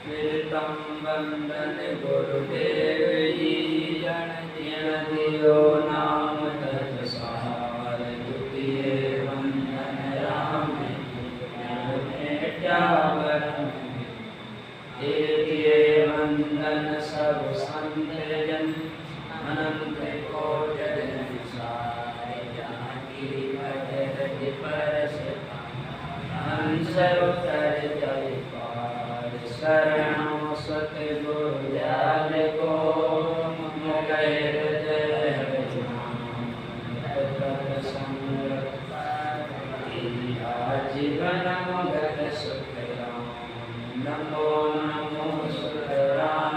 कीर्तन वंदन गुरुदेव जी जन जिण दियो नाम तत्सार द्वितीय वंदन राम तृतीय वंदन सब संत जन अनंत कोटि विसार जानकी भजत परस हंस उतर जय पार शरणों सतगुरु दयाल को मुगैर जय जीवन मगत सुख नमो नमो सुतराम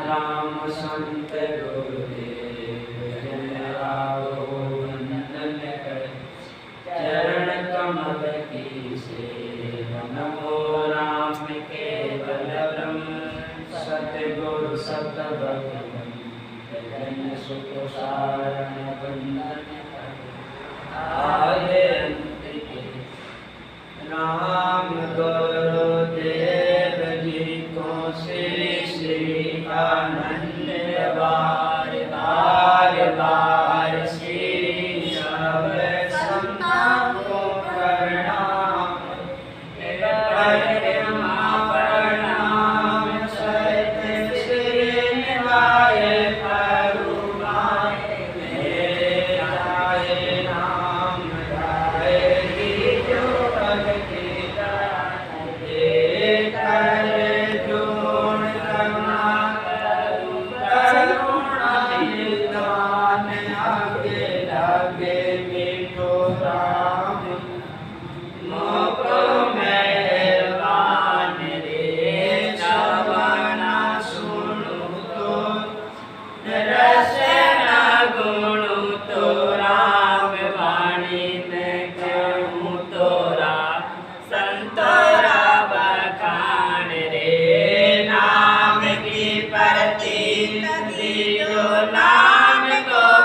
राम संत गुरुदेव जन राघो वंदन कर चरण कमल की सेव नमो राम केवल ब्रह्म सतगुरु सत भगवन जन सुख सारण वंदन आदि अंत के राम गुरुदेव जी को श्री श्री आनंद बार बार बार श्री सब संतान को प्रणाम प्रणाम सहित श्री निभाए परुमाए जाए नाम गाए जो भक्ति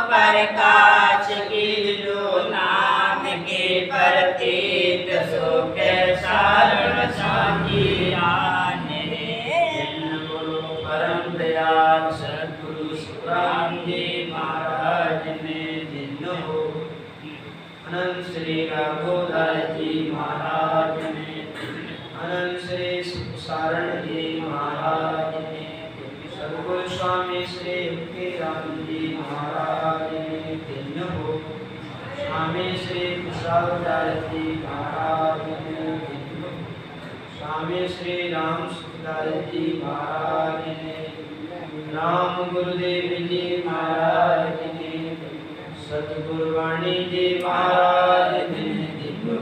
प्रकाश की जो नाम के प्रतीत सुख सारण साची आन गुरु परम दयाल सद्गुरु सुखराम जी महाराज ने जिन्नो अनंत श्री रघुदास जी महाराज ने अनंत श्री सारण जी महाराज ने सद्गुरु स्वामी श्री राम जी महाराज ने धन्य हो स्वामी श्री कुशालदास जी महाराज ने धन्य हो स्वामी श्री राम सुखदास जी महाराज ने राम गुरुदेव जी महाराज ने सतगुरु वाणी जी महाराज ने धन्य हो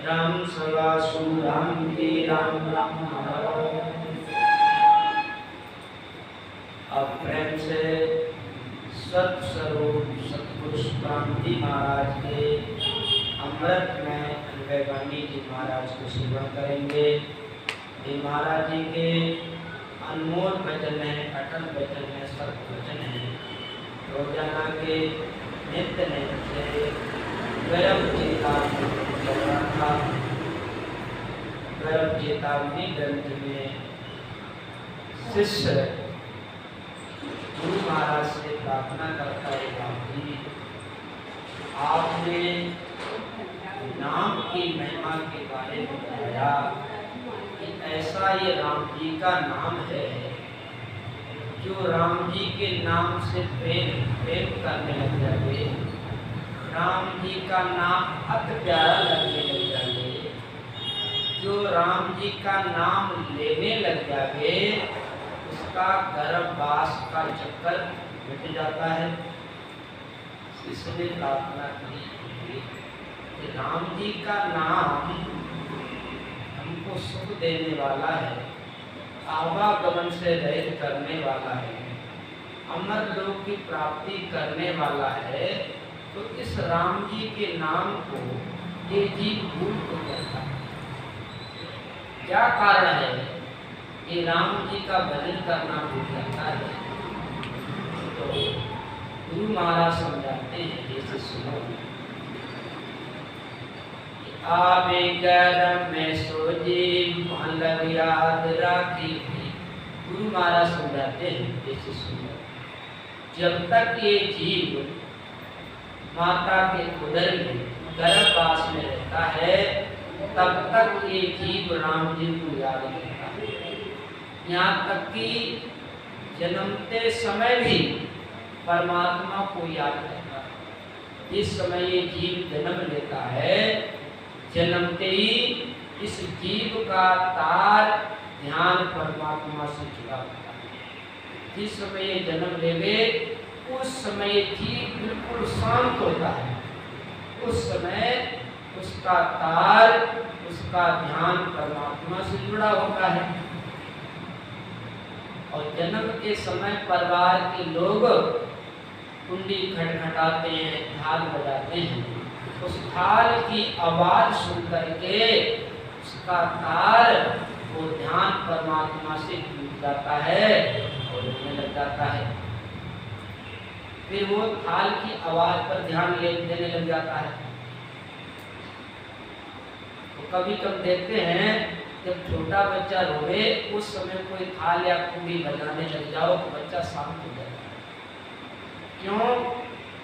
राम सवा सुराम की राम राम महाराज। अब प्रेम से सत्स्वरूप सतगुरु क्रांति महाराज के अमृत में अन्वयवाणी जी महाराज को सेवा करेंगे। ये महाराज जी के अनमोल वचन है, अटल वचन है, सत्य वचन है। रोजाना के नित्य नित्य गर्भ चेतावनी ग्रंथ में शिष्य गुरु महाराज से प्रार्थना करता है, जी आपने नाम की महिमा के बारे में बताया कि ऐसा ये राम जी का नाम है जो राम जी के नाम से प्रेम करने लग जाए, राम जी का नाम अति प्यारा लगने लग जाए, जो राम जी का नाम लेने लग जाए उसका गर्भवास का चक्कर मिट जाता है। इसलिए प्रार्थना की कि राम जी का नाम हमको सुख देने वाला है, आवागमन से रहित करने वाला है, अमर लोक की प्राप्ति करने वाला है। तो इस राम जी के नाम को ये जीव भूल को जाता है। क्या कारण है कि राम जी का भजन करना भूल जाता है? तो गुरु महाराज समझाते हैं, जैसे सुनो, आवे गरम में सो जीव मन लग याद राखी भी। गुरु महाराज समझाते हैं, जैसे सुनो, जब तक ये जीव माता के उदर में गर्भवास में रहता है तब तक ये जीव राम जी को याद करता है। यहाँ तक कि जन्मते समय भी परमात्मा को याद करता है। जिस समय ये जीव जन्म लेता है, जन्मते ही इस जीव का तार ध्यान परमात्मा से जुड़ा होता है। जिस समय ये जन्म लेवे उस समय जीव बिल्कुल शांत होता है। उस समय उसका तार, उसका ध्यान परमात्मा से जुड़ा होता है। और जन्म के समय परिवार के लोग कुंडी खटखटाते हैं, थाल बजाते हैं। उस थाल की आवाज सुन करके उसका तार, वो ध्यान परमात्मा से जुड़ जाता है और उड़ने लग जाता है। फिर वो थाल की आवाज पर ध्यान देने लग जाता है। तो कभी कभी देखते हैं जब छोटा बच्चा रोए उस समय कोई थाल या कुंडी बजाने लग जाओ तो बच्चा शांत हो जाता है। क्यों?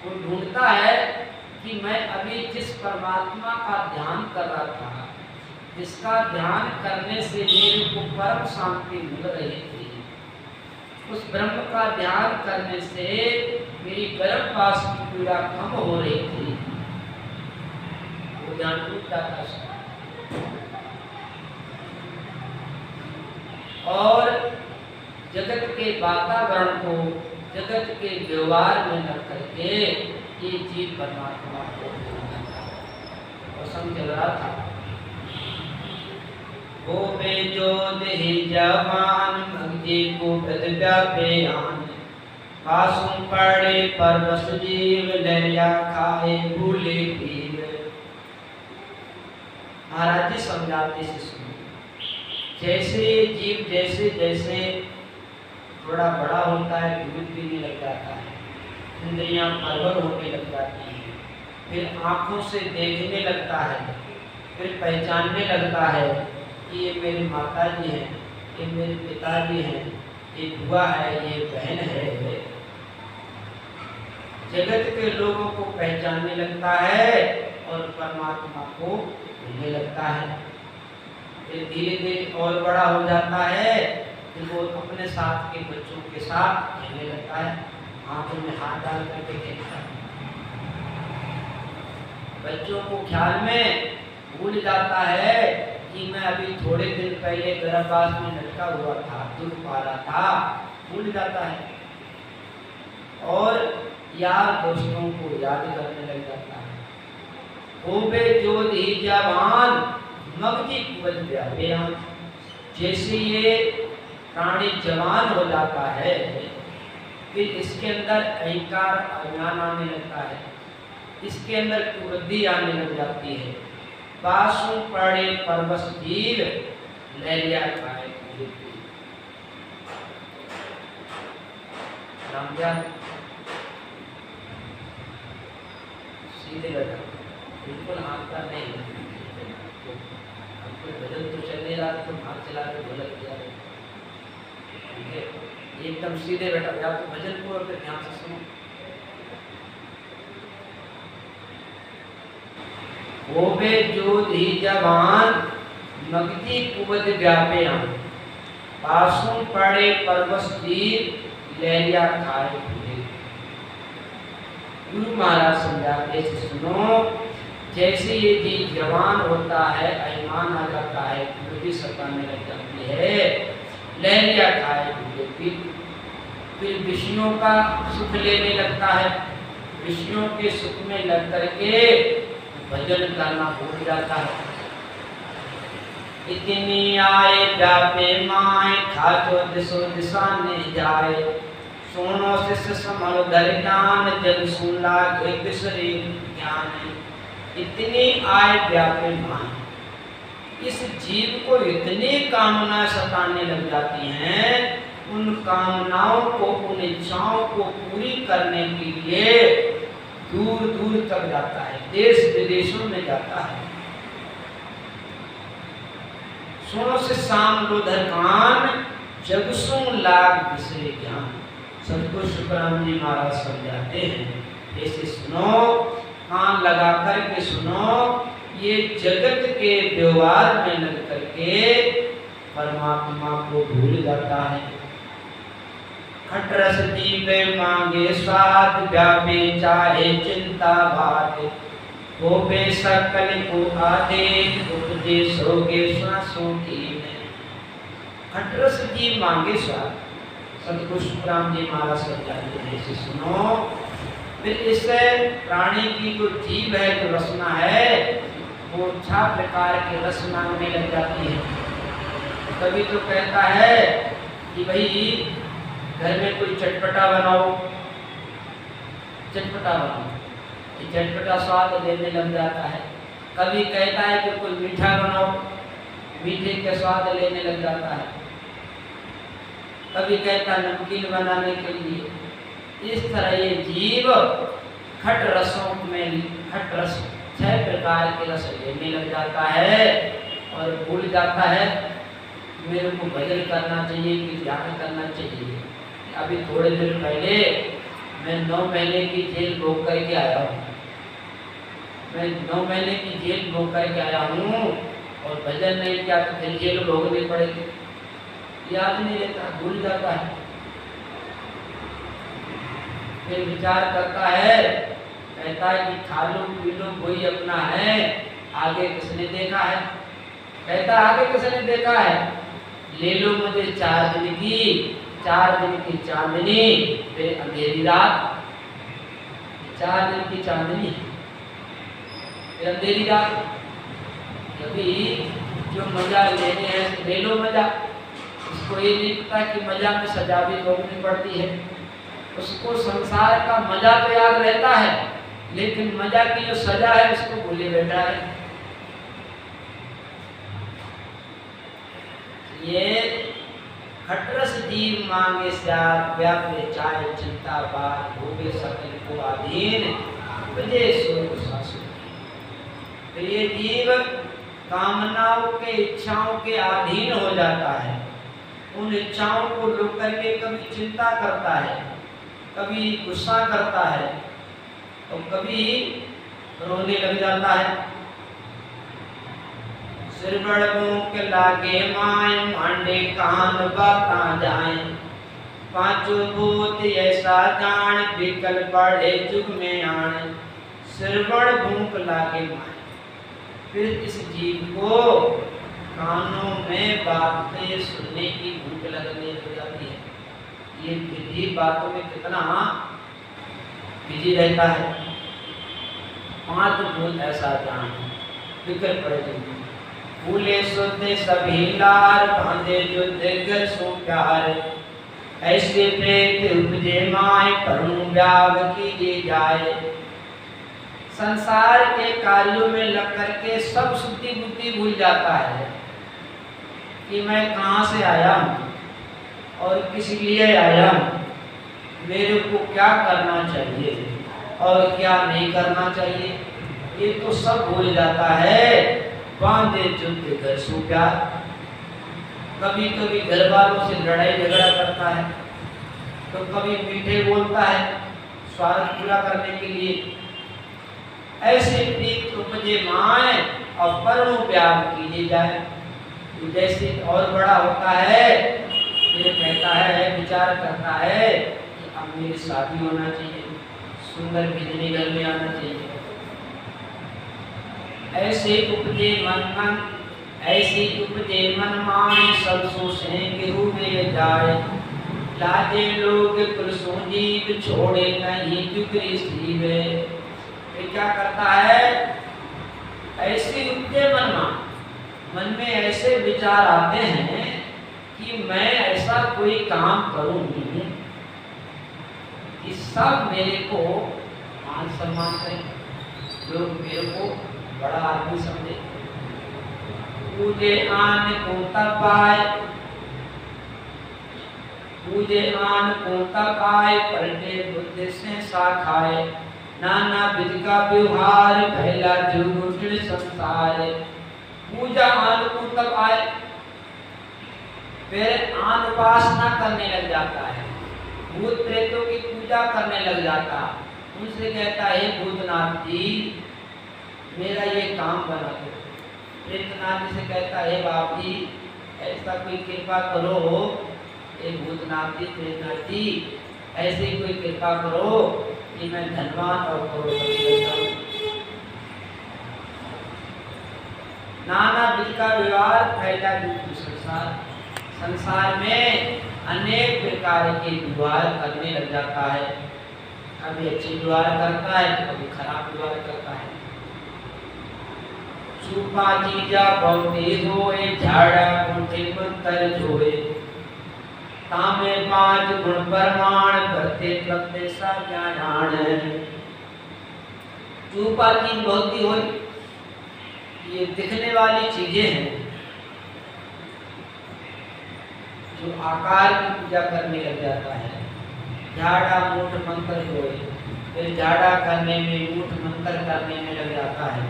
वो ढूंढता है कि मैं अभी जिस परमात्मा का ध्यान कर रहा था, जिसका ध्यान करने से मेरे को परम शांति मिल रही थी, उस ब्रह्म का ध्यान करने से मेरी गर्भवास की पीड़ा कम हो रही थी, वो ध्यान टूट जाता है। और जगत के वातावरण को, जगत के व्यवहार में न करके ये जीव परमात्मा को पसंद चल रहा था। वो बेजो देहि जवान भक्ति को व्यापे आन, पासुं पड़े परवश जीव लहरिया खाए भूले पीव। महाराज जी समझाते से सुनो, जैसे जीव जैसे जैसे थोड़ा बड़ा होता है, दूध पीने लग जाता है, इंद्रियां प्रबल होने लग जाती हैं, फिर आंखों से देखने लगता है, फिर पहचानने लगता है कि ये मेरी माता जी हैं, ये मेरे पिताजी हैं, ये बुआ है, ये बहन है। जगत के लोगों को पहचानने लगता है और परमात्मा को भूलने लगता है। फिर धीरे धीरे और बड़ा हो जाता है, फिर वो अपने साथ के बच्चों के साथ खेलने लगता है, आंखों में हाथ डाल करके खेलता है। बच्चों को ख्याल में भूल जाता है कि मैं अभी थोड़े दिन पहले गर्भवास में लटका हुआ था, दूध पा रहा था, भूल जाता है। और यार दोस्तों को याद करने लग जाता है। होबे जो दी जवान मगजी कुवत व्यापे। जैसे ये प्राणी जवान हो जाता है, फिर इसके अंदर अहंकार अज्ञान आने लगता है, इसके अंदर कुबुद्धि आने लग जाती है। पासु पड़े परवश जीव लहरिया खाए रामजान सीधे बैठा, बिल्कुल हाथ का नहीं। हमको भजन तो चल नहीं रहा, तो हाथ चला के ढोलक किया, ठीक है, एकदम सीधे बैठा। आपको भजन को फिर ध्यान से सुनो। होबे जो धी जवान मगजी कुबद व्यापे आन, पासों पड़े परवश जीव लहरिया खाए भूले। गुरु महाराज समझाते सुनो, जैसे ये जीव जवान होता है, अभिमान आ जाता है, बुद्धि सताने लग जाती है, लहरिया खाए भूले, फिर विषयों का सुख लेने लगता है, विषयों के सुख में लग करके भजन करना भूल जाता है। इतनी आए व्यापे माए, खाचो दिशो दिशा ने जाए, सोनो शिष्य समर धर ज्ञान, जब सुन लागे बिसरे ज्ञान। इतनी आए व्यापे माए, इस जीव को इतनी कामना सताने लग जाती हैं, उन कामनाओं को, उन इच्छाओं को पूरी करने के लिए दूर दूर तक जाता है, देश विदेशों में जाता है। सुनो से शाम लोधर कान, जग सो लाग बिसरे ज्ञान। सतगुरु सुखराम जी महाराज समझाते हैं, ऐसे सुनो, कान लगा करके सुनो, ये जगत के व्यवहार में लग करके परमात्मा को भूल जाता है। खटरस दीपे मांगे स्वाद, व्यापे चाहे चिंता बात, वो बेसकल को आदेश, उपदेशोगे श्वासों की। खटरस जी मांगे स्वाद, सतगुरु सुखराम जी महाराज समझाते हैं, इसे सुनो। फिर इस प्राणी की जो जीव है, जो रसना है, वो अच्छा प्रकार की रस मांगने लग जाती है। कभी तो कहता है कि भाई घर में कोई चटपटा बनाओ, चटपटा बनाओ, ये चटपटा स्वाद लेने लग जाता है। कभी कहता है कि कोई मीठा बनाओ, मीठे के स्वाद लेने लग जाता है। कभी कहता है नमकीन बनाने के लिए। इस तरह ये जीव खट रसों में, खट रस 6 प्रकार के रस लेने लग जाता है और भूल जाता है मेरे को भजन करना चाहिए कि ध्यान करना चाहिए। अभी थोड़े दिन पहले मैं 9 महीने की जेल भोग करके आया हूँ, मैं 9 महीने की जेल भोग करके आया हूँ और भजन नहीं किया तो फिर जेल भोगनी पड़ेगी। याद नहीं रहता, भूल जाता है। फिर विचार करता है, कहता है कि खा लो पी लो कोई अपना है, आगे किसने देखा है। कहता आगे किसने देखा है, ले लो मुझे 4 दिन की, 4 दिन की चांदनी, फिर अंधेरी रात। 4 दिन की चांदनी फिर अंधेरी रात। कभी जो मजा लेने हैं ले लो मजा, उसको ये नहीं पता कि मजा में सजा भी भोगनी पड़ती है। उसको संसार का मजा तो याद रहता है, लेकिन मजा की जो सजा है उसको भूले बैठा है। ये खटरस जीव मांगे स्याद, व्यापे चाहे चिंता बात, भोगे सकल को अधीन, बजे सोग सासु। तो ये जीव कामनाओं के, इच्छाओं के अधीन हो जाता है। उन इच्छाओं को रोक करके कभी चिंता करता है, कभी गुस्सा करता है और कभी रोने लग जाता है। सिर बड़ों के लागे माए, मांडे कान बाता जाए, 5 भूत ऐसा जान, बिकल पड़े जुग में आन। सिर बड़ भूख लागे माए, फिर इस जीव को कानों में बातें सुनने की भूख लगने लग जाती है। ये विधि बातों में कितना बिजी रहता है। 5 भूत ऐसा जान, बिकल पड़े जुग में। फूले सुधे सभी लार, बांधे जुद्धे घर सो प्यार, ऐसे प्रेत उपजे माए, परनु व्याग कीजिए जाए। संसार के कार्यों में लग करके सब शुद्धि बुद्धि भूल जाता है कि मैं कहाँ से आया हूँ और किस लिए आया हूँ, मेरे को क्या करना चाहिए और क्या नहीं करना चाहिए, ये तो सब भूल जाता है। बांधे जुद्ध घर सो प्यार, कभी कभी घर वालों से लड़ाई झगड़ा करता है, तो कभी मीठे बोलता है स्वार्थ पूरा करने के लिए। ऐसे प्रीत उपजे माए और परनु प्यार कीजिए जाए। जैसे और बड़ा होता है फिर कहता है, विचार करता है कि अब मेरी शादी होना चाहिए, सुंदर बिजली घर में आना चाहिए। ऐसे उपजे मन, ऐसी उपजे मन माए, सब सो सेंगे हुए जाए। लाजे लोग कुल सो जीव, छोड़े नहीं जुगरी सीव। क्या करता है, ऐसी उपजे मन में ऐसे विचार आते हैं कि मैं ऐसा कोई काम करूं कि सब मेरे को मान सम्मान करें, लोग मेरे को बड़ा आदमी समझे। पूजे आन को तपाए, पूजे आन को तक आए, पलटे बुद्ध से सा खाए, नाना विधि का व्यवहार, पहला जुगुटिल संसार। पूजा आन को तक आए, फिर आन उपासना करने लग जाता है, भूत प्रेतों की पूजा करने लग जाता। उनसे कहता है भूतनाथ जी मेरा ये काम बना दो। प्रेतनाथ जी से कहता है बाप जी ऐसा कोई कृपा करो, ये भूतनाथ जी प्रेतनाथ जी ऐसे कोई कृपा करो कि मैं धनवान और करोड़पति बन जाऊं। नाना विधि का व्यवहार फैला दुख संसार, संसार में अनेक प्रकार के व्यवहार करने लग जाता है। कभी अच्छे व्यवहार करता है तो कभी खराब व्यवहार करता है। छुपा चीजा बहुते होए, झाड़ा मुठे मंत्र जोए, तामे पांच गुण प्रमाण, करते करते सा ज्ञान। छुपा चीज बहुती होए, ये दिखने वाली चीजें हैं जो आकार की पूजा करने लग जाता है। झाड़ा मूठ मंत्र होए, फिर झाड़ा करने में मूठ मंत्र करने में लग जाता है,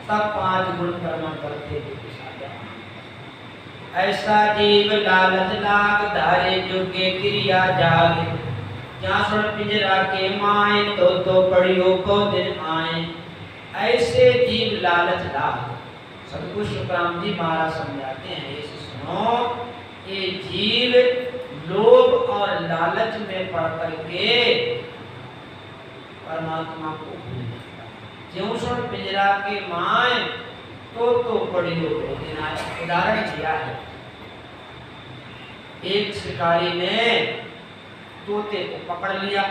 तब पांच गुण कर्म करते ऐसा जीव लालच लाग, धारे जो के क्रिया जाग, जहाँ सुन पिंजरा के माए तो पड़ियो को दिन आए। ऐसे जीव लालच लाग, सदगुरु शुक्राम जी महाराज समझाते हैं ये सुनो, ये जीव लोभ और लालच में पड़ करके परमात्मा को भूल जाता है। ज्यों सुन पिंजरा के माए तो पड़ियो को दिन आए। उदाहरण दिया है, एक शिकारी ने तोते को पकड़ लिया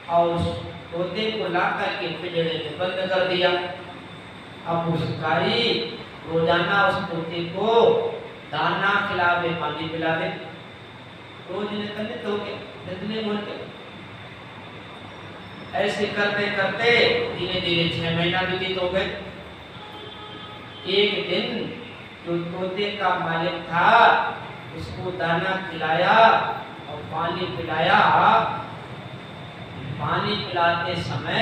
और उस तोते को लाकर के पिंजरे में बंद कर दिया। अब वो शिकारी रोजाना उस तोते को दाना खिलावे, पानी पिलावे, रोज नितनित हो गए, नितने बोल के ऐसे करते करते धीरे धीरे 6 महीना व्यतीत हो गए। एक दिन जो तोते का मालिक था उसको दाना खिलाया और पानी पिलाया। पानी पिलाते समय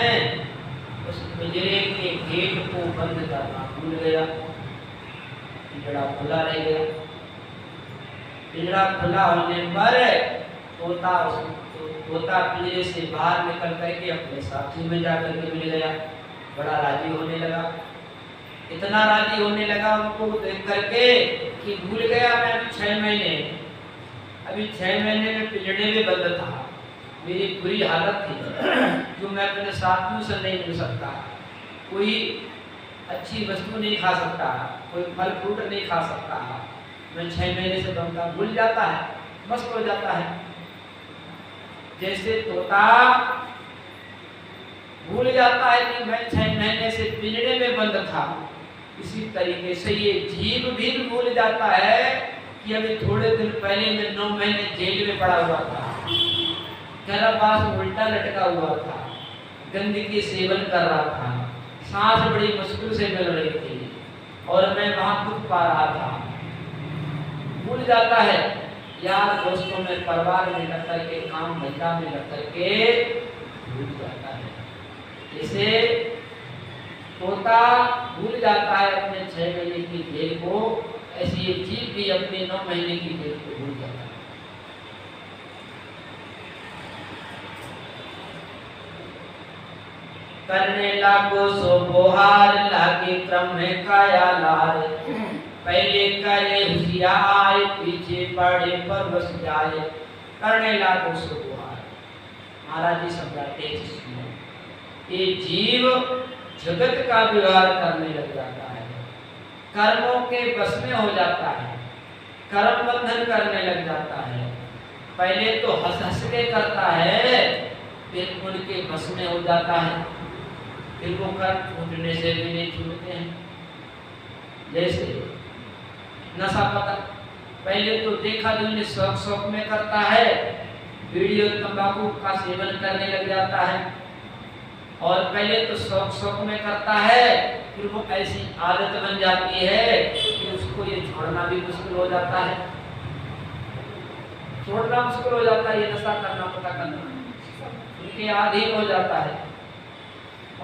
उस पिंजरे के गेट को बंद करना भूल गया, पिंजरा खुला रह गया। पिंजरा खुला होने पर तोता पिंजरे से बाहर निकल करके अपने साथी में जाकर के मिल गया, बड़ा राजी होने लगा। इतना राजी होने लगा उनको देख करके कि भूल गया मैं अभी 6 महीने में पिंजरे में बंद था, मेरी बुरी हालत थी जो मैं अपने साथियों से नहीं मिल सकता, कोई अच्छी वस्तु नहीं खा सकता, कोई फल फ्रूट नहीं खा सकता, मैं 6 महीने से बंद था। भूल जाता है, मस्त हो जाता है। जैसे तोता भूल जाता है कि मैं 6 महीने से पिंजरे में बंद था, इसी तरीके से ये जीव भी भूल जाता है कि अभी थोड़े दिन पहले मैं 9 महीने जेल में पड़ा हुआ था, गर्भवास उल्टा लटका हुआ था, गंदगी सेवन कर रहा था, सांस बड़ी मुश्किल से मिल रही थी और मैं वहां दुख पा रहा था। भूल जाता है यार दोस्तों में, परिवार में लग करके, काम धंधा में लग करके भूल जाता है। जैसे तोता भूल जाता है अपने 6 महीने की जेल को, ऐसे ये जीव भी अपने 9 महीने की जेल को भूल जाता है। करने लागो सो बोहार, लागे क्रम में काया लार, पहले करे होशियार, पीछे पड़े पर बस जाए। करने लागो सो बोहार, महाराज जी समझाते हैं ये जीव जगत का व्यवहार करने लग जाता है, कर्मों के बस में हो जाता है, कर्म बंधन करने लग जाता है। पहले तो हंस हंस के करता है, फिर उनके बस में हो जाता है, फिर वो कर्म छूटने से भी नहीं छूटते हैं। जैसे नशा पता, पहले तो देखा जो शौक शौक में करता है, बीड़ी और तंबाकू का सेवन करने लग जाता है, और पहले तो शौक शौक में करता है, फिर वो ऐसी आदत बन जाती है कि उसको ये छोड़ना भी मुश्किल हो जाता है। छोड़ना मुश्किल हो जाता है, ये नशा करना पता करना, उनके अधीन हो जाता है।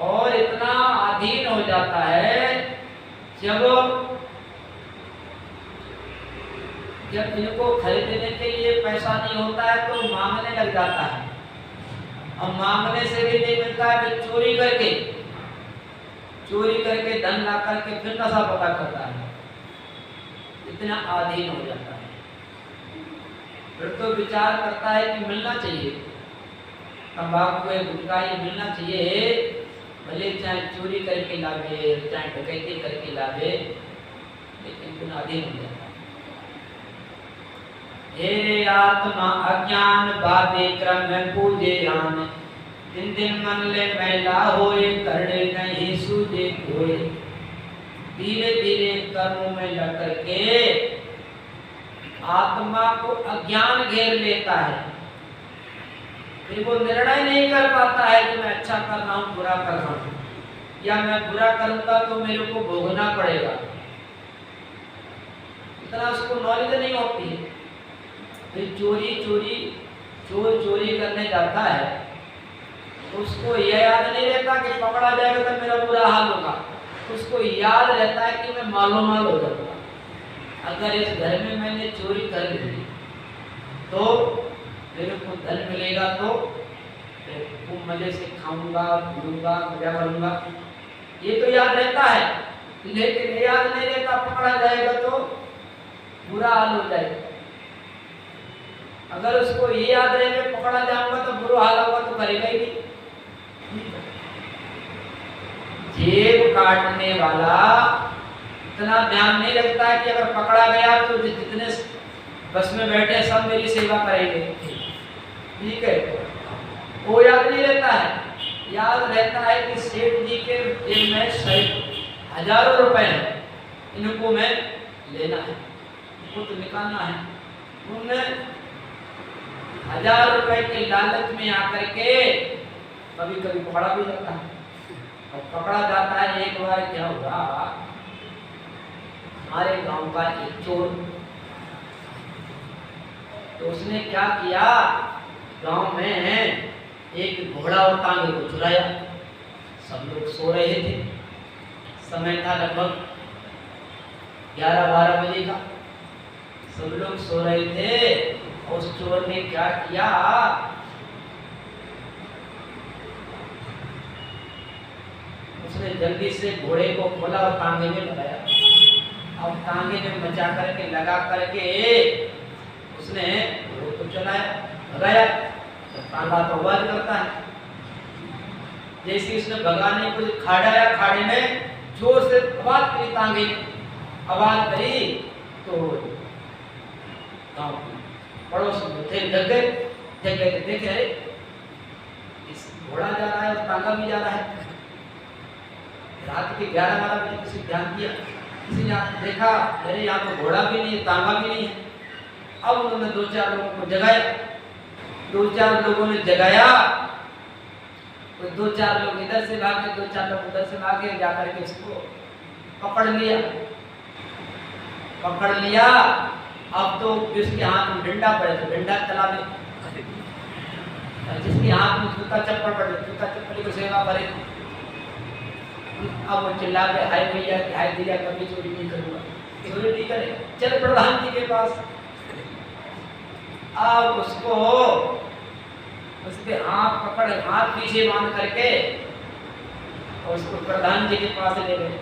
और इतना अधीन हो जाता है जब इनको खरीदने के लिए पैसा नहीं होता है तो मांगने लग जाता है, और मांगने से भी नहीं मिलता है फिर चोरी करके धन ला करके फिर नशा पता करता है। इतना अधीन हो जाता है। फिर तो विचार करता है कि मिलना चाहिए, तंबाकू है, गुटखा ये मिलना चाहिए, भले चाहे चोरी करके लावे, चाहे डकैती करके लावे, लेकिन फिर अधीन हो जाता है। हे आत्मा अज्ञान बाधे क्रम में पूजे आन, दिन दिन मन ले मैला होए, करने नहीं सूझे कोई। धीरे धीरे कर्मों में लग करके आत्मा को अज्ञान घेर लेता है, फिर वो निर्णय नहीं कर पाता है कि मैं अच्छा कर रहा हूँ, बुरा कर रहा हूँ, या मैं बुरा करूंगा तो मेरे को भोगना पड़ेगा। इतना उसको नॉलेज नहीं होती है। फिर चोर चोरी करने जाता है, उसको यह याद नहीं रहता कि पकड़ा जाएगा तो मेरा बुरा हाल होगा, उसको याद रहता है कि मैं मालो माल हो जाऊंगा। अगर इस घर में मैंने चोरी कर ली तो मेरे को धन मिलेगा, तो खूब मजे से खाऊंगा, पीऊंगा, मजा करूंगा, ये तो याद रहता है। लेकिन याद नहीं रहता पकड़ा जाएगा तो बुरा हाल हो जाएगा। अगर उसको ये याद रहे कि पकड़ा जाऊंगा तो बुरा हाल होगा तो करेगा ही नहीं। जेब काटने वाला इतना ध्यान नहीं रखता है कि अगर पकड़ा गया तो जितने बस में बैठे सब मेरी सेवा करेंगे, ठीक है, वो याद नहीं रहता है। याद रहता है कि सेठ जी के जेब में हजारों रुपए हैं, इनको मैं लेना है, इनको तो निकालना है। उन्होंने 1000 रुपए के लालच में आकर के कभी कभी पकड़ा भी जाता है। और पकड़ा जाता है, एक बार क्या हुआ, हमारे गांव का एक चोर, तो उसने क्या किया, गांव में एक घोड़ा और तांगे को चुराया। सब लोग सो रहे थे, समय था लगभग 11-12 बजे का, सब लोग सो रहे थे। उस चोर ने क्या किया, उसने जल्दी से घोड़े को खोला और तांगे में लगाया। अब तांगे में मचा करके लगा करके उसने घोड़े को चलाया, लगाया, तो तांगा तो आवाज करता है। जैसे उसने भगाने को खाड़ा, खाड़े में जोर से आवाज करी, तांगे आवाज करी तो गाँव पड़ोस में थे जग गए, देखे इस घोड़ा जा रहा है और तांगा भी जा रहा है। रात के 11-12 बजे किसी ध्यान दिया, किसी ने देखा अरे यहाँ तो घोड़ा भी नहीं है, तांगा भी नहीं है। अब उन्होंने 2-4 लोगों को जगाया, 2-4 लोगों ने जगाया, तो 2-4 लोग इधर से भागे, 2-4 लोग उधर से भागे, जाकर के इसको पकड़ लिया। अब तो जिसके हाथ में डंडा पड़े तो डंडा चला दे, जिसके हाथ में जूता चप्पल पड़े जूता चप्पल की सेवा करे। अब वो चिल्ला के हाय भैया, हाय भैया, कभी चोरी नहीं करूंगा, चोरी नहीं करे, चल प्रधान जी के पास। अब उसको उसके हाथ पीछे बांध करके और उसको प्रधान जी के पास ले गए।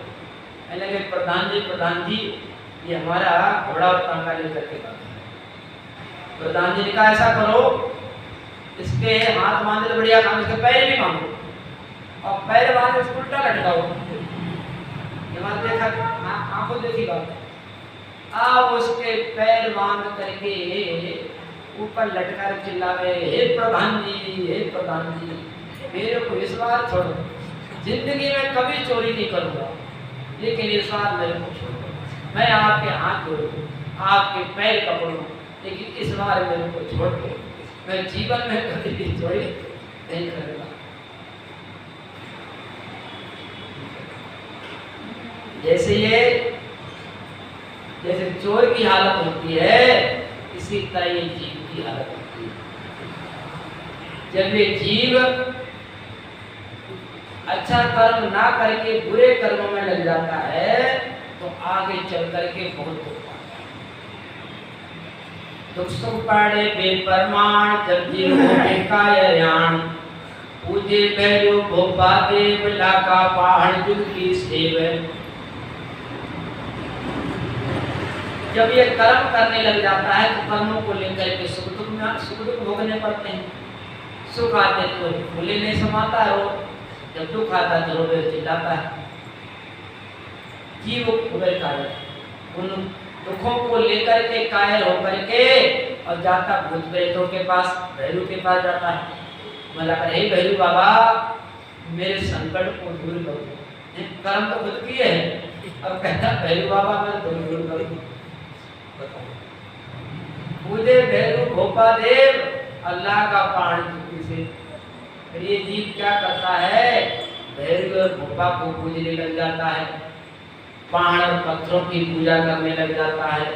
लगे प्रधान जी ये हमारा घोड़ा और तांगा लेकर के बात। प्रधान जी ने कहा ऐसा करो, इसके हाथ बांध दो, बढ़िया काम, इसके पैर भी बांधो और पैर बांध इसको उल्टा लटकाओ। ये देखा, आंखों देखी बात। अब उसके पैर बांध करके ऊपर लटका चिल्लावे, हे प्रधान जी मेरे को इस बार छोड़ो, जिंदगी में कभी चोरी नहीं करूंगा, लेकिन इस बार मेरे को छोड़ो, मैं आपके हाथ जोड़ू, आपके पैर पकड़ू, लेकिन इस बार मेरे को छोड़ दो, मैं जीवन में कभी भी चोरी नहीं करूंगा। जैसे चोर की हालत होती है, इसी तरह ये जीव की हालत होती है। जब ये जीव अच्छा कर्म ना करके बुरे कर्मों में लग जाता है तो आगे चल करके बहुत दुख पाता है। दुख सुख पाड़े बेपरमाण जब जीव हो बेकायरान पूजे भैरव भोपा देव लाका पहाड़ जुग की सेव। जब ये कर्म करने लग जाता है तो कर्मों को लेकर के सुख दुख भोगने पड़ते हैं। सुख आते तो फूले नहीं समाता है वो, जब दुख आता तो रोबे चिल्लाता है। जीव कायर उन दुखों को लेकर के कायर होकर के और जाता भूत प्रेतों के पास, भैरू के पास जाता है। बोला कर हे भैरू बाबा मेरे संकट को दूर करो। कर्म तो खुद किए है अब कहता भैरू बाबा मैं तुम दूर करो। पूजे भैरू भोपा देव अल्लाह का पाण चुकी से। फिर ये जीव क्या करता है, भैरू और भोपा को पूजने लग जाता है, पहाड़ और पत्थरों की पूजा करने लग जाता है।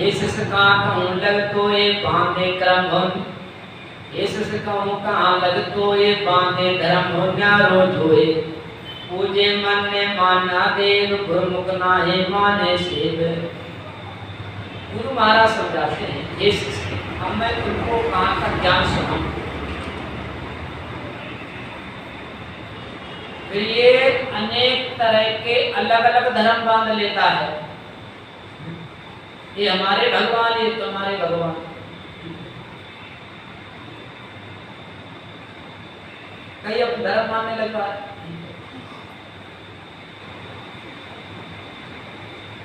इस का कहूँ लग तो ये बांधे क्रम हो, इस कहूँ कहाँ लग तो ये बांधे धर्म हो न्यारो जोए। पूजे मन ने माना देव गुरुमुख नाहे माने सेव। गुरु महाराज समझाते हैं ये अब मैं तुमको कहाँ का ज्ञान सुनाऊं। फिर ये अनेक तरह के अलग अलग धर्म बांध लेता है। ये हमारे भगवान, ये तुम्हारे भगवान। कई अब धर्म मानने लग रहा है,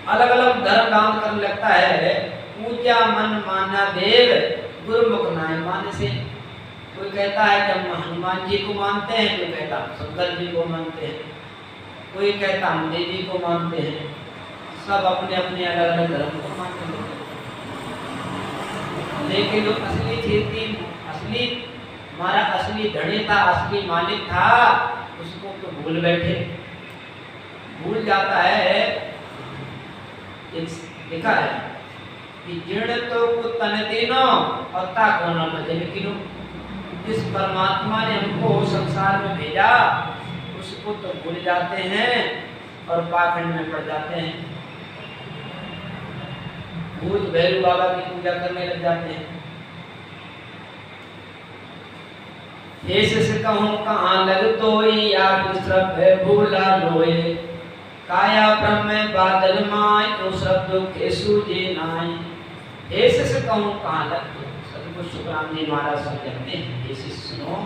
अलग अलग धर्म बांध करने लगता है। पूजा मन माना देव गुरुमुख नाय माने से। कोई कहता है कि हम हनुमान जी को मानते हैं, कोई कहता हम शंकर जी को मानते हैं, कोई कहता हम देवी को मानते हैं। सब अपने अपने अलग अलग धर्म को मानते हैं। लेकिन जो असली चीज थी, असली हमारा असली धनी था, असली मालिक था, उसको तो भूल बैठे। भूल जाता है। लिखा है कि जीर्ण तो को तन देनो और ताको न भजन किनो। जिस परमात्मा ने हमको संसार में भेजा उसको तो भूल जाते हैं और पाखंड में पड़ जाते हैं। भूत भैरू बाबा की पूजा करने लग जाते हैं। से कहूँ कहाँ लग तोई या विश्रभ भूला लोए। काया ब्रह्म बादल माय तो शब्द के सूझे नाय। ऐसे से कहूँ कहाँ लग तो सतगुरु सुखराम जी महाराज समझाते हैं ऐसे सुनो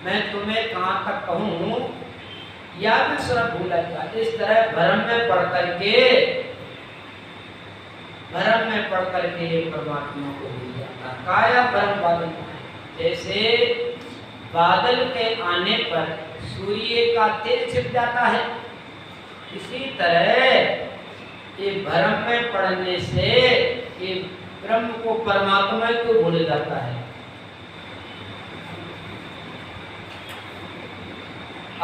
मैं तुम्हें कहाँ तक कहूँ या भी शब्द भूला था। इस तरह भ्रम में पढ़ करके परमात्मा को भूल जाता। काया ब्रह्म बादल जैसे बादल के आने पर सूर्य का तेज छिप जाता है, इसी तरह ये भ्रम में पड़ने से ये ब्रह्म को परमात्मा को भूल जाता है।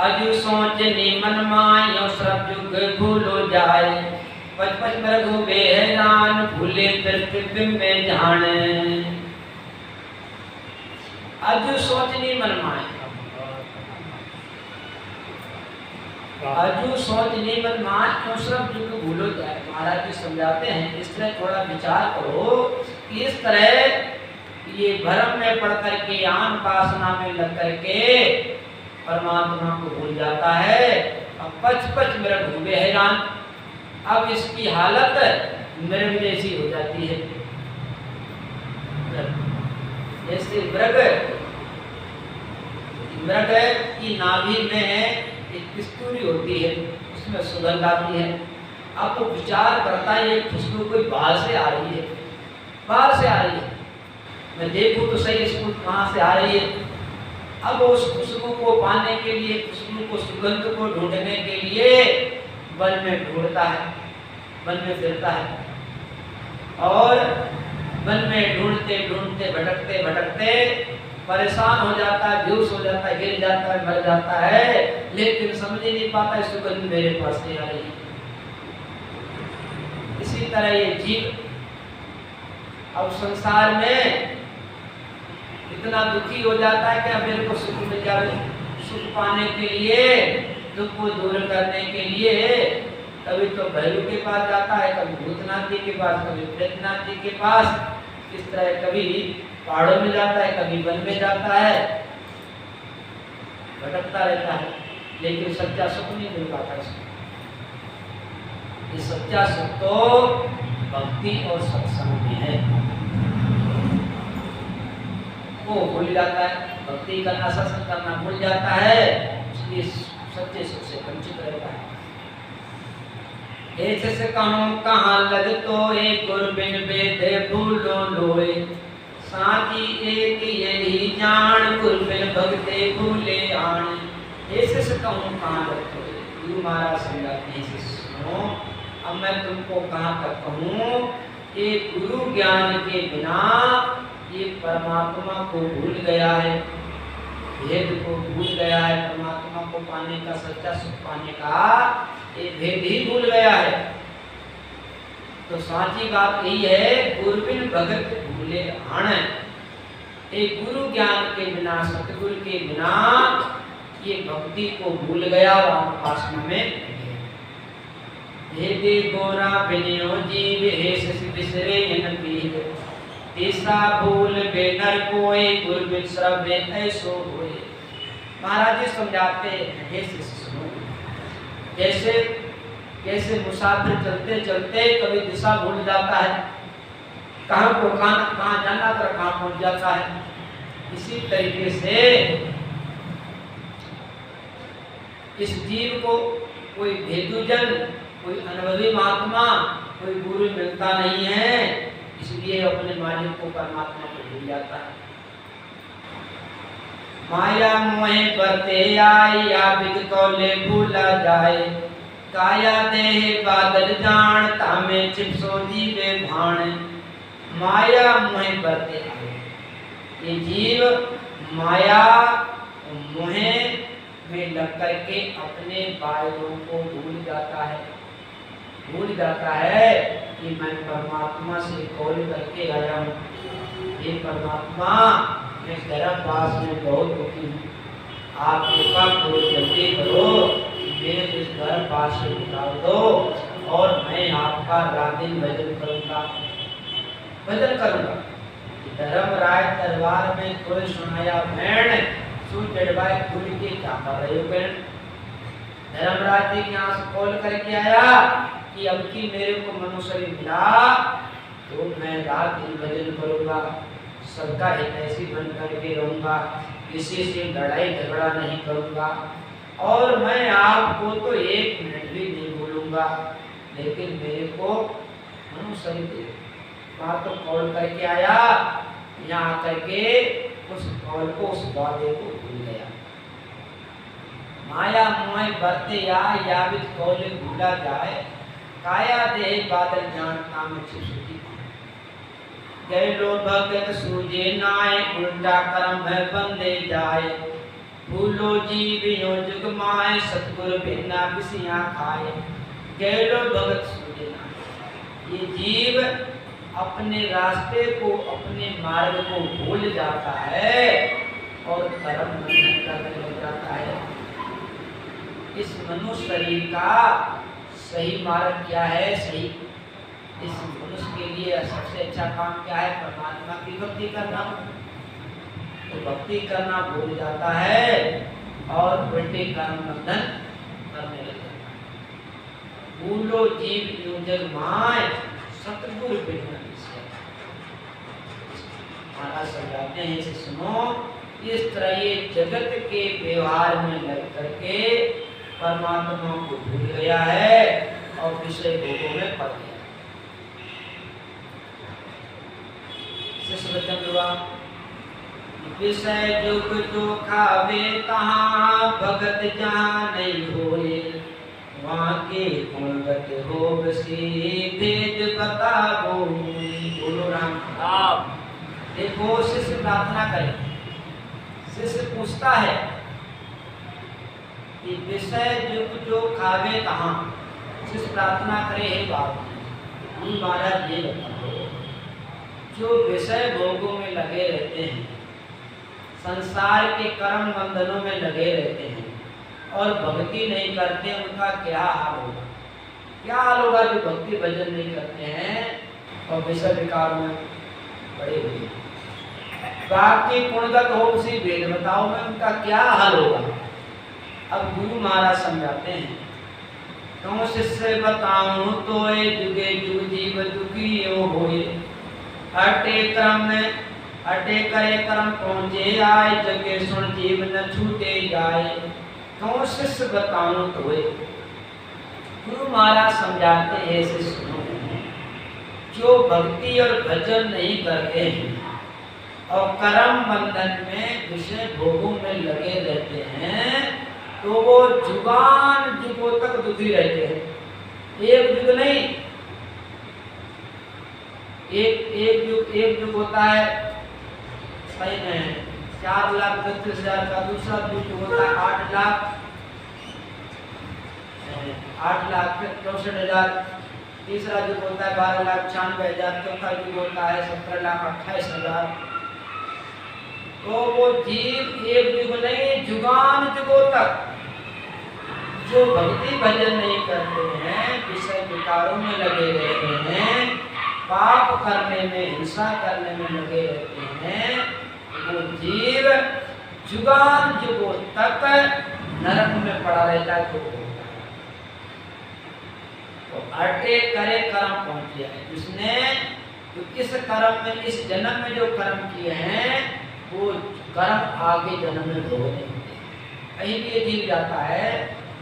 अजु सोच निमन मायो सब जुग भूलो जाए। पचपच मृगु बेहरान भूले पृथ्वी में जाने। अजु सोच निमन माय, अजू सोच निमन मान क्यों सब जुग भूलो जाए। महाराज जी समझाते हैं इस तरह थोड़ा विचार करो कि इस तरह ये भ्रम में पड़ करके आन वासना में लग करके परमात्मा को भूल जाता है। अब पच मृग हुए हैरान, अब इसकी हालत मृग जैसी हो जाती है। जैसे मृग की नाभि में एक कस्तूरी होती है, उसमें सुगंध आती है। अब वो विचार करता है ये खुशबू कोई बाहर से आ रही है, बाहर से आ रही है, मैं देखूं तो सही इसको कहाँ से आ रही है। अब उस खुशबू को पाने के लिए, खुशबू को, सुगंध को ढूंढने के लिए वन में ढूंढता है, वन में फिरता है और वन में ढूंढते ढूंढते भटकते भटकते परेशान हो जाता है, बेहोश हो जाता है, गिर जाता है, मर जाता है, लेकिन समझ ही नहीं पाता सुगंध मेरे पास नहीं आ रही। इसी तरह ये जीव अब संसार में इतना दुखी हो जाता है कि अब मेरे को सुख मिल जाए। सुख पाने के लिए, दुख को दूर करने के लिए कभी तो भैरू के पास जाता है, कभी भूतनाथ जी के पास, कभी प्रेतनाथ जी के पास, इस तरह कभी पहाड़ों में जाता है, कभी वन में जाता है, भटकता रहता है, लेकिन सच्चा सुख नहीं मिल पाता इसको। ये सच्चा सुख तो भक्ति और सत्संग में है। वो भूल जाता है, भक्ति करना, सत्संग करना भूल जाता है, इसलिए सच्चे सुख से वंचित रहता है। ऐसे कहूँ कहाँ लग तो एक गुर बिन बेदे भूलो लोए, साची एक यही जान गुर बिन भगते भूले आन। ऐसे कहूँ कहाँ लग तो, गुरु महाराज समझाते हैं, सुनो अब मैं तुमको कहाँ तक कहूँ, ये गुरु ज्ञान के बिना ये परमात्मा को भूल गया है, भेद को भूल गया है, परमात्मा को पाने का, सच्चा सुख पाने का ये भेद ही भूल गया है। तो साची बात यही है, गुरबिन भगत भूले आण। एक गुरु ज्ञान के बिना, सतगुरु के बिना ये भक्ति को भूल गया और उपासना में भेदे गोरा बिनियो जीव हेस बिसरे इन पीर, ऐसा भूल बेनर कोई गुरबिन सब ऐसो होए। महाराज जी समझाते हैं, हे शिष्य सुनो, जैसे कैसे मुसाफिर चलते चलते कभी दिशा भूल जाता है, कहाँ को कहाँ जाना था, कहाँ पहुंच जाता है। इसी तरीके से इस जीव को कोई भेदुजन, कोई अनुभवी महात्मा, कोई गुरु मिलता नहीं है, इसलिए अपने मालिक को, परमात्मा को भूल जाता है। माया मोहे बरते आए, या बिद कौले भूला जाए, काया देह बादल जान, तामे छिपसो जीवे भाण। माया मोहे बरते आए, ये जीव माया मोहे में लग करके अपने वायदों को भूल जाता है, भूल जाता है कि मैं परमात्मा से कॉल करके आया हूँ, ये परमात्मा मैं गर्भवास में बहुत दुखी हूँ, आप कृपा करो, जल्दी करो, मेरे इस गर्भवास से निकाल दो और मैं आपका रात दिन भजन करूँगा, भजन करूँगा। धर्मराय दरबार में कोई सुनाया भेड़, सु चढ़वाए खुल के क्या कर रहे हो भेड़। धर्मराज जी के यहाँ से कॉल करके आया कि अब की मेरे को मनुष्य मिला तो मैं रात दिन भजन करूंगा, सबका हितैषी बन करके रहूंगा, किसी से लड़ाई झगड़ा नहीं करूंगा, और मैं आपको तो एक मिनट भी नहीं बोलूंगा, लेकिन मेरे को मनुष्य दे। वहाँ तो कॉल करके आया, यहाँ करके उस कॉल को, उस वादे को भूल गया। माया मोह बरते आए, या भी कॉल भूला जाए, काया दे बादल जानता में छिपी। जय लो भगत सूझे नाय, उल्टा कर्म है बंदे जाए, भूलो जीव यो जुग माए, सतगुरु बिना बिसिया खाए। जय लो भगत सूझे नाय, ये जीव अपने रास्ते को, अपने मार्ग को भूल जाता है और कर्म बंधन करने लग जाता है। इस मनुष्य शरीर का सही मार्ग क्या है, सही इस मनुष्य के लिए सबसे अच्छा काम क्या है, परमात्मा की भक्ति करना। तो भक्ति करना भूल जाता है और उल्टे कर्म बंधन करने लग जाता है। भूलो जीव यो जग माय, सतगुरु बिना बिसरे। महाराज समझाते हैं, इसे सुनो, इस तरह ये जगत के व्यवहार में लग करके परमात्मा को भूल गया है और विषय भोगों में पड़ गया। विषय जुग जो खावे तहाँ, भगत जहाँ नहीं होए, वहाँ के गुणगत हो बसी, भेद बताओ। बोलो राम। देखो शिष्य प्रार्थना करे, शिष्य पूछता है विषय जुग जो खावे तहाँ, शिष्य प्रार्थना करे, हे बाबू गुरु महाराज ये बताओ, जो विषय भोगों में लगे रहते हैं, संसार के कर्म बंधनों में लगे रहते हैं और भक्ति नहीं करते, उनका क्या हाल होगा? क्या हाल होगा जो भक्ति भजन नहीं करते हैं और विषय विकार में पड़े हुए हैं? बाकी पुण्यगत हो उसी वेद बताओ में उनका क्या हाल होगा? अब गुरु महाराज समझाते हैं, तुम शिष्य बताऊं तो ये जुगे जुग जीव दुखी यो होए, अटे क्रम अटे करे कर्म पहुँचे आए, जगे सुन जीव न छूटे जाए। तुम शिष्य बताऊं तो ये गुरु महाराज समझाते हैं, शिष्यों जो भक्ति और भजन नहीं करते हैं और कर्म बंधन में विषय भोगों में लगे रहते हैं, तो वो जुगान जुगों तक दुखी रहते हैं। एक युग नहीं, एक युग होता है 4,32,000 का, दूसरा युग होता है 8,64,000, तीसरा युग होता है 12,96,000, चौथा युग होता है 17,28,000। तो वो जीव एक युग नहीं, जुगान युगों तक जो भक्ति भजन नहीं करते हैं, विषय विकारों में लगे रहते हैं, पाप करने में, हिंसा करने में लगे रहते हैं, वो जीव जुगान युगों तक नरक में पड़ा रहता है। तो अटे करे कर्म पहुंच गया है, जिसने तो इस कर्म में, इस जन्म में जो कर्म किए हैं, वो कर्म आगे जन्म में भोगने होते हैं। कहीं भी ये जीव जाता है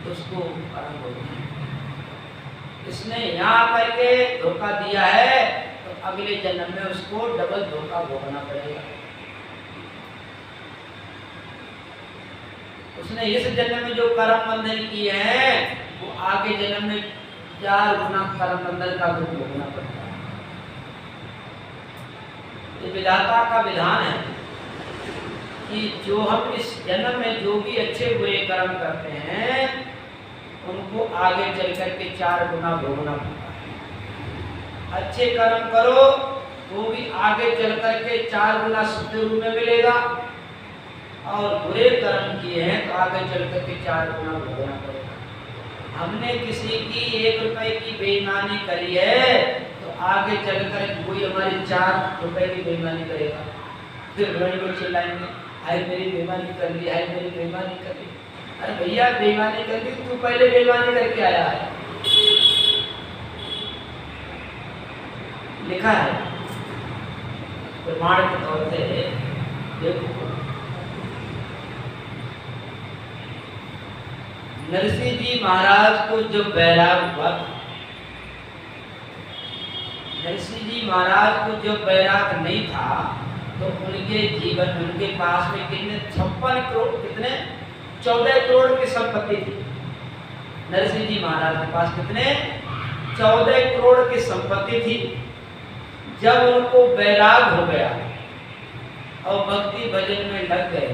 तो उसको कर्म भोगना है। इसने यहाँ करके धोखा दिया है तो अगले जन्म में उसको डबल धोखा भोगना पड़ेगा। उसने इस जन्म में जो कर्म बंधन किए हैं, वो आगे जन्म में 4 गुना कर्म बंधन का दुख भोगना पड़ता है। ये विधाता का विधान है कि जो हम इस जन्म में जो भी अच्छे बुरे कर्म करते हैं, उनको आगे चल करके 4 गुना भोगना पड़ता है। अच्छे कर्म करो तो भी आगे चल करके 4 गुना सुख रूप में मिलेगा, और बुरे कर्म किए हैं तो आगे चल करके 4 गुना भोगना पड़ेगा। हमने किसी की 1 रुपए की बेईमानी करी है तो आगे चल कर कोई हमारी 4 रुपए की बेईमानी करेगा, फिर रोई को चिल्लाएंगे, हाय मेरी बेईमानी कर ली, हाय मेरी बेईमानी कर ली। अरे भैया बेईमानी कर ली, तू पहले बेईमानी करके आया है। लिखा है प्रमाण के तौर पे, देखो नरसिंह जी महाराज को जब बैराग हुआ, नरसिंह जी महाराज को जब बैराग नहीं था तो उनके जीवन, उनके पास में कितने 56 करोड़, कितने 14 करोड़ की संपत्ति थी। नरसिंह जी महाराज के पास कितने 14 करोड़ की संपत्ति थी। जब उनको बैराग हो गया और भक्ति भजन में लग गए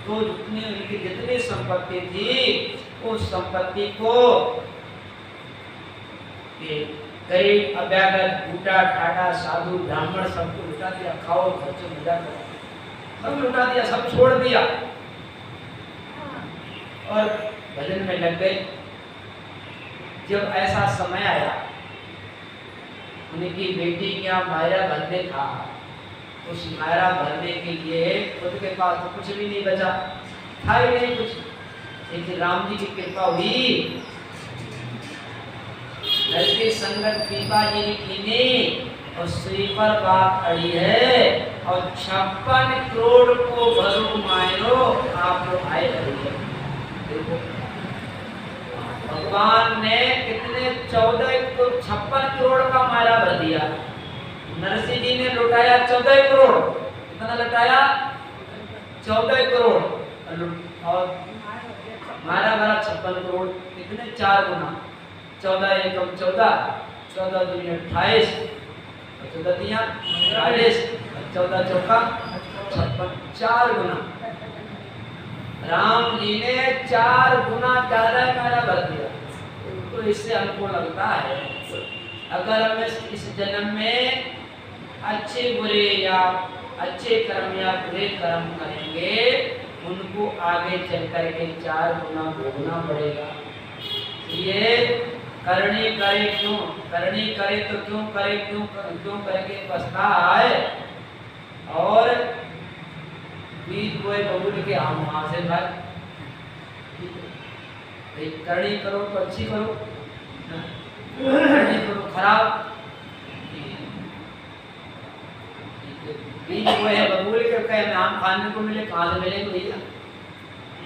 तो जितनी उनकी जितनी संपत्ति थी, उस संपत्ति को गरीब, अभ्यागत, बूटा, ठाटा, साधु, ब्राह्मण सबको लुटा दिया। खाओ, खर्चो, मजा करो, सब लुटा दिया, सब छोड़ दिया और भजन में लग गए। जब ऐसा समय आया, उनकी बेटी क्या मायरा भरने था, उस मायरा भरने के लिए खुद के पास तो कुछ भी नहीं बचा, था ही नहीं कुछ। लेकिन राम जी की कृपा हुई, नरसिंह संगत कृपा जी ने कीनी और श्री पर बात अड़ी है, और 56 करोड़ को भरो मायरो आप लोग आए रहिए। देखो भगवान ने कितने 56 करोड़ का मायरा भर दिया। नरसिंह जी ने लुटाया 14 करोड़। कितना लुटाया? 14 करोड़। और मायरा भरा 56 करोड़। कितने? 4 गुना। 14 एकम 14, 14 दूनी 28, 14 तिया 40, 14 चौका 56, 4 गुना। राम जी ने 4 गुना ज्यादा मायरा भर दिया। तो इससे हमको लगता है अगर हम इस जन्म में अच्छे बुरे या अच्छे कर्म या बुरे कर्म करेंगे, उनको आगे चल करके 4 गुना भोगना पड़ेगा। ये करनी करे क्यों, करनी करे तो क्यों करे, क्यों करके पछताए, और बीज बोए बबूल के आम वहां से भाग। करनी करो तो अच्छी करो, करनी करो खराब। बीज बोए है बबूल के, कहे आम खाने को मिले, कहाँ से मिलेंगे भैया?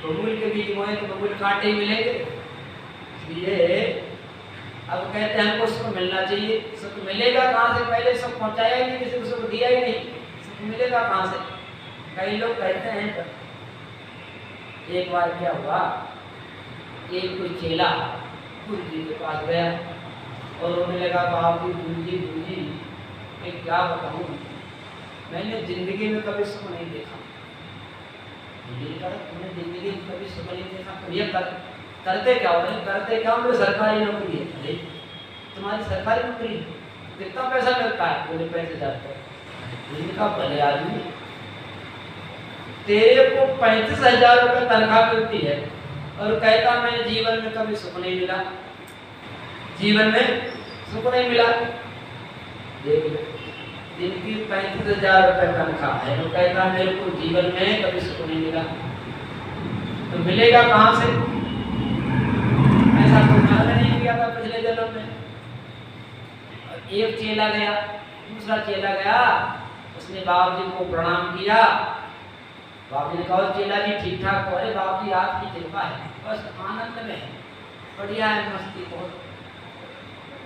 बबूल के बीज बोए तो बबूल कांटे ही मिलेंगे। इसलिए अब कहते हैं हमको सुख मिलना चाहिए। सुख मिलेगा कहाँ से? पहले सुख पहुंचाया ही नहीं, किसी को सुख दिया ही नहीं, सुख मिलेगा कहाँ से? कई लोग कहते हैं। एक बार क्या हुआ, एक कोई चेला गुरु जी के पास गया और उन्हें लगा बाबू गुरु जी मैं क्या बताऊँ, मैंने जिंदगी में कभी सुख नहीं देखा। तुमने जिंदगी में कभी सुख नहीं देखा, तो ये करते क्या हो? करते क्या? मुझे सरकारी नौकरी है। अरे तुम्हारी सरकारी नौकरी कितना पैसा मिलता है? पूरे पैसे जाते हैं। इनका भले आदमी, तेरे को 35,000 रुपये तनख्वाह मिलती है और कहता मैंने जीवन में कभी सुख नहीं मिला, जीवन में सुख नहीं मिला। देख लो, जिनकी 35,000 रुपये तनख्वाह है तो कहता मेरे को जीवन में कभी सुख नहीं मिला, तो मिलेगा कहाँ से? ऐसा तो मैंने नहीं किया था पिछले जन्म में। एक चेला गया, दूसरा चेला गया, उसने बाबू जी को प्रणाम किया। बाबू जी ने कहा चेला जी ठीक ठाक हो? अरे बाबू जी आपकी कृपा है, बस आनंद में है, बढ़िया है, मस्ती बहुत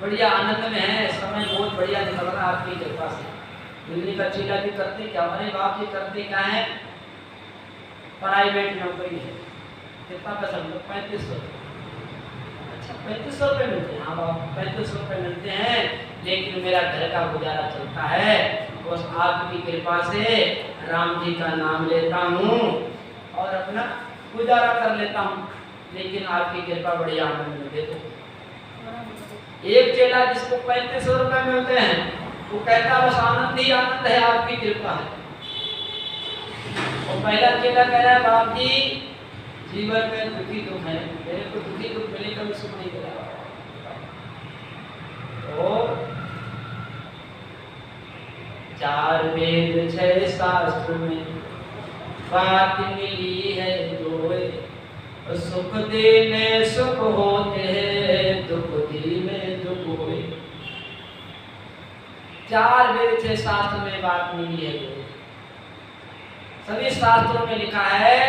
बढ़िया आनंद में है, समय बहुत बढ़िया निकल रहा है आपकी कृपा से। दिल्ली का चेला जी करते क्या? अरे बाबू जी करते क्या है? प्राइवेट नौकरी है। कितना पैसा मिलता? 3500। अच्छा 3500 रुपये मिलते हैं? हाँ बाबू 3500 रुपये मिलते हैं, लेकिन मेरा घर का गुजारा चलता है, बस आपकी कृपा से राम जी का नाम लेता हूँ और अपना गुजारा कर लेता हूँ, लेकिन आपकी कृपा बड़ी आनंद में। देखो एक चेला जिसको 3500 रुपये मिलते हैं वो कहता बस आनंद ही आनंद है, आपकी कृपा है। और पहला चेला कह रहा है बाप जी जीवन में दुखी दुख है, मेरे को दुखी दुख मिले कभी सुख नहीं मिला। तो 4 वेद 6 शास्त्र में बात मिली है दोए, सुख देने सुख होते हैं, दुख देने दुख होए। 4 वेद 6 शास्त्र में बात मिली है दोए। सभी शास्त्रों में लिखा है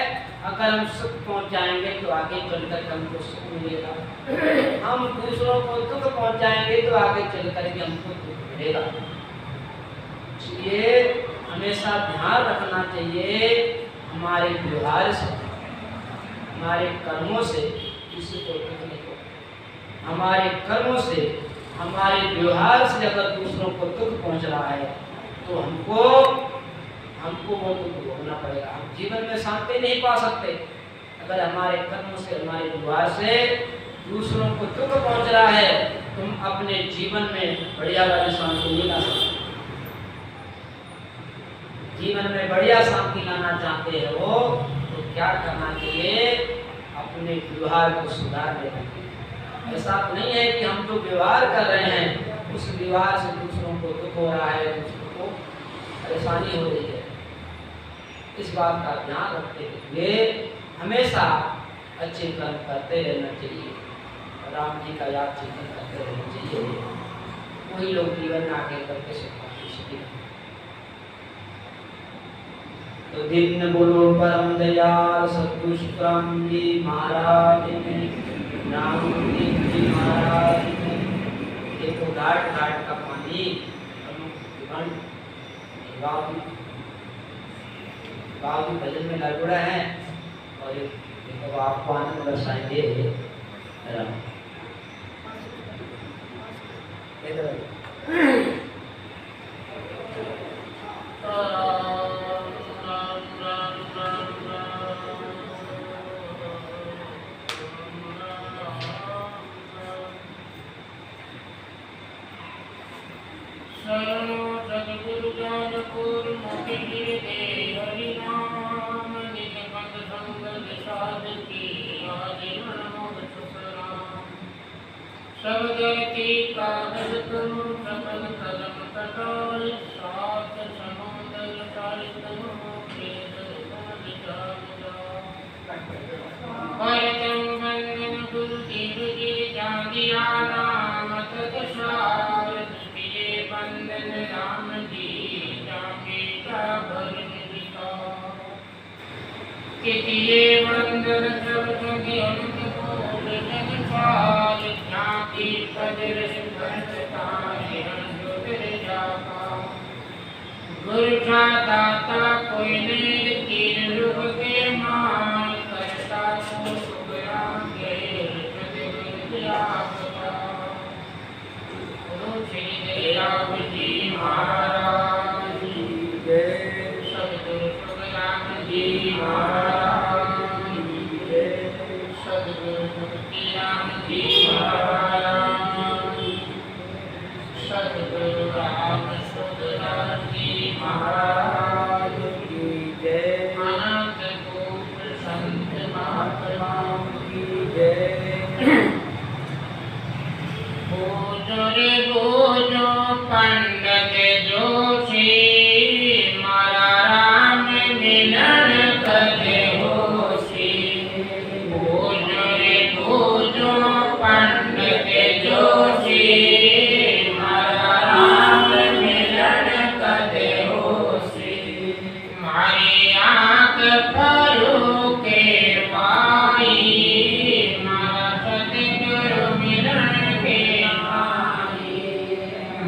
अगर हम सुख पहुंचाएंगे तो आगे चलकर हमको सुख मिलेगा, हम दूसरों को दुख पहुंचाएंगे तो आगे चलकर के हमको दुख मिलेगा। इसलिए हमेशा ध्यान रखना चाहिए हमारे व्यवहार से, हमारे कर्मों से किसी को दुख नहीं हो। हमारे कर्मों से, हमारे व्यवहार से अगर दूसरों को दुख पहुंच रहा है तो हमको वो दुख भोगना पड़ेगा। हम जीवन में शांति नहीं पा सकते अगर हमारे कर्मों से, हमारे व्यवहार से दूसरों को दुख पहुंच रहा है। तुम अपने जीवन में बढ़िया वाली शांति नहीं ला सकते। जीवन में बढ़िया शांति लाना चाहते हो तो क्या करना चाहिए? अपने व्यवहार को सुधार लेना चाहिए। ऐसा नहीं है कि हम जो व्यवहार कर रहे हैं उस व्यवहार से दूसरों को दुख हो रहा है, दूसरों को परेशानी हो रही है। इस बात का ध्यान रखते हुए हमेशा अच्छे कर्म करते रहना चाहिए, राम जी का याद चिंतन करते रहना चाहिए। वही लोग जीवन में आगे करके सुख। तो दिन बोलो परम दयाल सतगुरु जी महाराज ने, राम जी महाराज ने। देखो घाट घाट का पानी बाबू भजन में लगुड़ा है और देखो आपको आनंद दर्शाएंगे। सब जगती कागज तुम सकल कलम कटोल सात समुद्र सारित परतम बंधन गुरु की जागिया नाम तत्सार दुतिये बंधन राम जी जाके का भरन दिखा कितिये बंधन सब जगे अंत को जग पाल जाति पदर सिमरता निरंजन जाका गुरु का दाता कोई नहीं तीन रूप के मान करता को सुगरा के सतगुरु आपका गुरु श्री दयाल जी महाराज की जय सतगुरु सुगराम जी महाराज की जय सतगुरु सुखराम जी महाराज सतगुरु राम सुखराम जी महाराज की जय अनंत कोट संत महात्माओं की जय बोझो रे बोझो पंडित जोशी मारा राम मिलन करे होशी बोझो रे बोझो पंडित जोशी मारा राम मिलन करे होशी मारी आँख भरो के पाई मारा सतगुरु मिलन के आई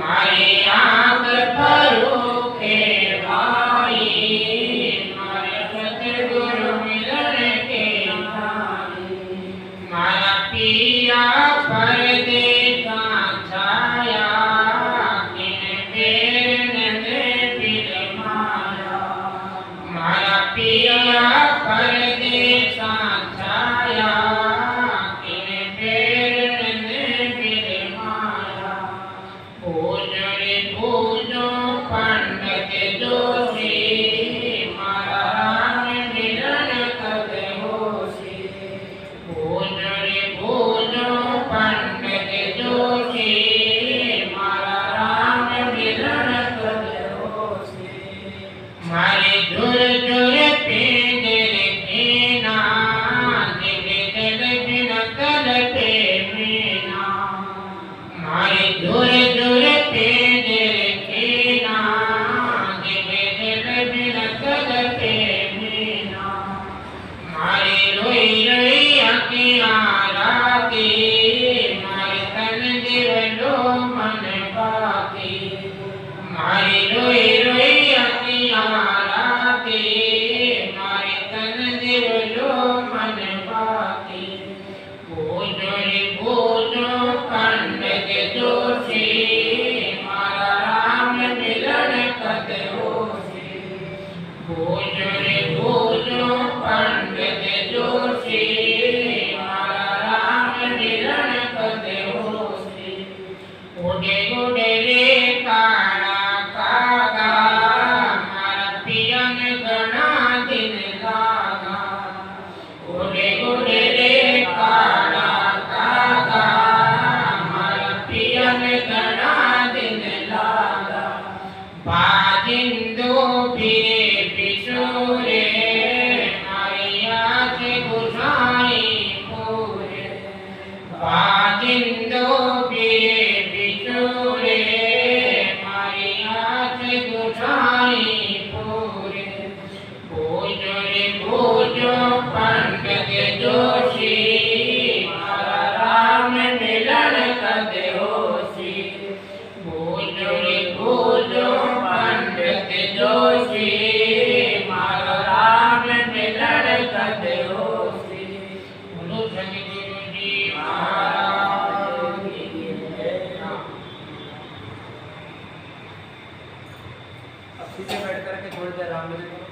मारी आँख भरो के पाई मारा सतगुरु मिलन के आई मारा पिया परदेसा छाया किन बेरन बिल माया मारा पिया परदेसा छाया किन बेरन बिल माया पूजो रे पूजो पंडित जोशी मारा राम मिलन कद होशी पूजो रे पूजो पंडित जोशी मारा राम मिलन कद होशी मारे झुर झुर पिंजर खेना दिल दिल बिन तल पे मीना मारे झुर झुर पिंजर खेना दिल दिल बिन तल पे मीना मारे रोई रोई अखियाँ राती मारे तन दिवलो मन बाती मारे रोई रोई अखियाँ राती मारे तन दिवलो मन बाती बोझो रे बोझो पंडित जोशी मारा राम मिलन कद होशी बोझो रे बोझो पंडित जोशी मारा राम मिलन कद होशी उड़े उड़े रे काना कागा मारा पियन गणा दिन लागा उड़े उड़े रे काना कागा मारा पियन गणा दिन लागा बाजिंदो फिरे पिछोरे मारिया से गुसाई पूरे बाजिंदो फिरे पिछोरे मारिया से गुसाई पूरे बोझो रे बोझो पंडित जोशी मारा राम मिलन कद होशी बोझो रे बोझो पंडित जोशी मारा राम मिलन कद होशी बोलो सतगुरु जी महाराज की जय। अब सीधे बैठ करके थोड़ी देर आराम करो।